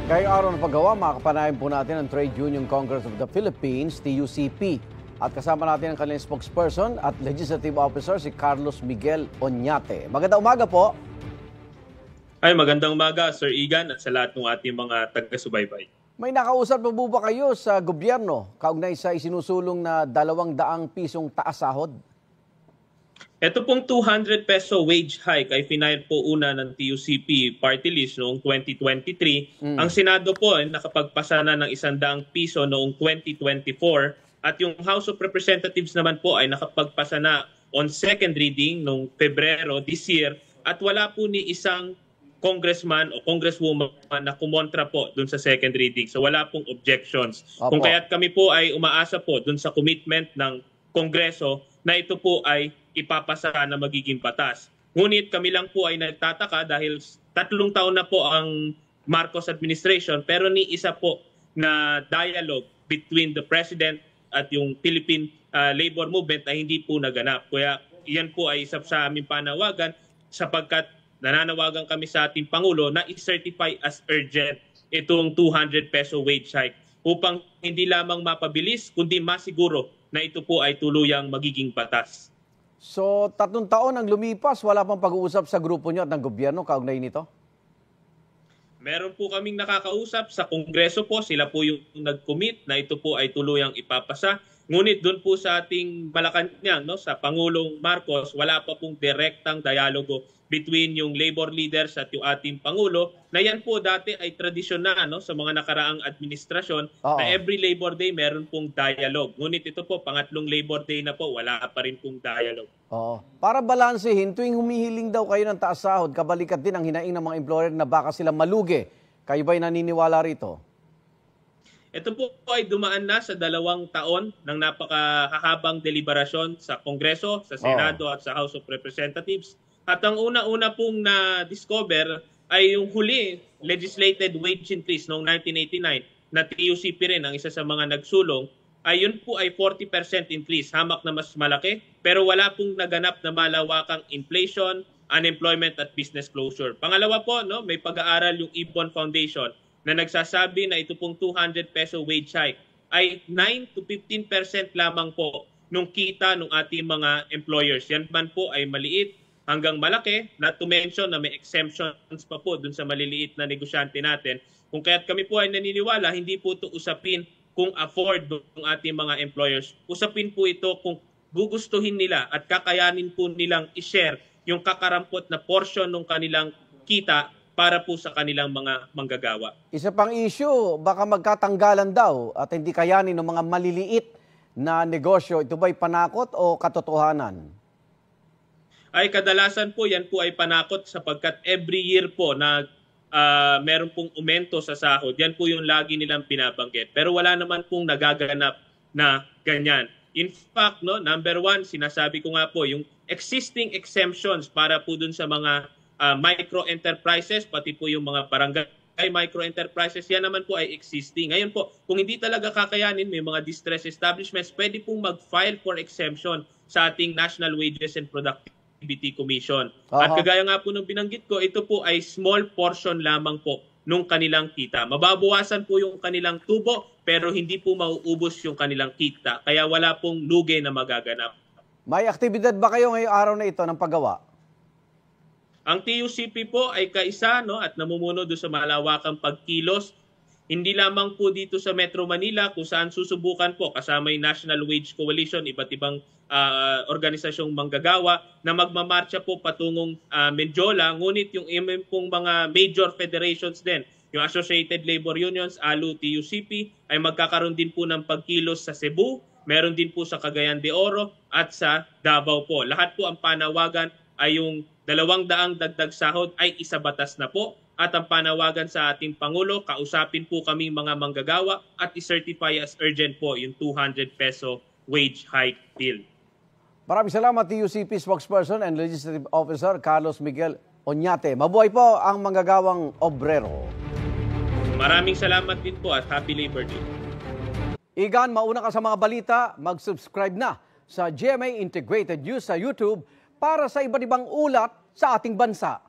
Ngayong araw ng paggawa, makakapanayan po natin ang Trade Union Congress of the Philippines, TUCP. At kasama natin ang kanilang spokesperson at legislative officer, si Carlos Miguel Oñate. Magandang umaga po. Ay, magandang umaga, Sir Igan, at sa lahat ng ating mga taga-subaybay. May nakausap pa po ba kayo sa gobyerno kaugnay sa isinusulong na 200 pisong taas sahod? Ito pong 200 peso wage hike ay finayad po una ng TUCP party list noong 2023. Ang Senado po ay nakapagpasa na ng 100 piso noong 2024 at yung House of Representatives naman po ay nakapagpasa na on second reading noong Pebrero this year at wala po ni isang congressman o congresswoman na kumontra po dun sa second reading. So wala pong objections. Opo. Kung kaya't kami po ay umaasa po dun sa commitment ng Kongreso na ito po ay ipapasa na magiging batas. Ngunit kami lang po ay nagtataka dahil 3 taon na po ang Marcos administration pero ni isa po na dialogue between the President at yung Philippine labor movement ay hindi po naganap. Kaya yan po ay isa sa aming panawagan sapagkat nananawagan kami sa ating Pangulo na i-certify as urgent itong 200 peso wage hike upang hindi lamang mapabilis kundi masiguro na ito po ay tuluyang magiging batas. So, 3 taon ang lumipas, wala pang pag-uusap sa grupo niyo at ng gobyerno kaugnay nito? Meron po kaming nakakausap sa Kongreso po, sila po yung nag-commit na ito po ay tuluyang ipapasa. Ngunit doon po sa ating Malacanang, no, sa Pangulong Marcos, wala pa pong direktang dialogo between yung labor leaders at yung ating Pangulo na yan po dati ay tradisyon na no, sa mga nakaraang administrasyon na every Labor Day meron pong dialogue. Ngunit ito po, pangatlong Labor Day na po, wala pa rin pong dialogue. Para balansehin, tuwing humihiling daw kayo ng taas sahod, kabalikat din ang hinaing ng mga employer na baka sila malugi. Kayo ba'y naniniwala rito? Ito po ay dumaan na sa 2 taon ng napakahabang deliberasyon sa Kongreso, sa Senado at sa House of Representatives. At ang una-una pong na-discover ay yung huli legislated wage increase noong 1989 na TUCP rin ang isa sa mga nagsulong, ay yun po ay 40% increase, hamak na mas malaki, pero wala pong naganap na malawakang inflation, unemployment at business closure. Pangalawa po, no, may pag-aaral yung Ibon Foundation na nagsasabi na ito pong 200 peso wage hike ay 9 to 15% lamang po nung kita ng ating mga employers. Yan man po ay maliit hanggang malaki, not to mention na may exemptions pa po dun sa maliliit na negosyante natin. Kung kaya't kami po ay naniniwala, hindi po ito usapin kung afford ng ating mga employers. Usapin po ito kung gugustuhin nila at kakayanin po nilang i-share yung kakarampot na portion ng kanilang kita para po sa kanilang mga manggagawa. Isa pang issue, baka magkatanggalan daw at hindi kayanin ng mga maliliit na negosyo. Ito ba'y panakot o katotohanan? Ay kadalasan po yan po ay panakot sapagkat every year po na meron pong aumento sa sahod. Yan po yung lagi nilang binabanggit. Pero wala naman pong nagaganap na ganyan. In fact, no, number 1, sinasabi ko nga po, yung existing exemptions para po dun sa mga micro-enterprises, pati po yung mga barangay micro-enterprises, yan naman po ay existing. Ngayon po, kung hindi talaga kakayanin, may mga distress establishments, pwede pong mag-file for exemption sa ating National Wages and Productivity Commission. At kagaya nga po nung binanggit ko, ito po ay small portion lamang po nung kanilang kita. Mababawasan po yung kanilang tubo, pero hindi po mauubos yung kanilang kita. Kaya wala pong lugi na magaganap. May aktibidad ba kayo ngayong araw na ito ng paggawa? Ang TUCP po ay kaisa no, at namumuno doon sa malawakang pagkilos. Hindi lamang po dito sa Metro Manila kung saan susubukan po kasama yung National Wage Coalition, iba't ibang organisasyong manggagawa na magmamarcha po patungong Menjola. Ngunit yung pong mga major federations din, yung Associated Labor Unions, ALU, TUCP, ay magkakaroon din po ng pagkilos sa Cebu, meron din po sa Cagayan de Oro at sa Davao po. Lahat po ang panawagan ay yung 200 dagdag sahod ay isabatas na po at ang panawagan sa ating Pangulo, kausapin po kami mga manggagawa at i-certify as urgent po yung 200 peso wage hike bill. Maraming salamat, TUCP Spokesperson and Legislative Officer Carlos Miguel Oñate. Mabuhay po ang manggagawang obrero. Maraming salamat din po at Happy Labor Day. Igan, mauna ka sa mga balita, mag-subscribe na sa GMA Integrated News sa YouTube para sa iba't ibang ulat sa ating bansa.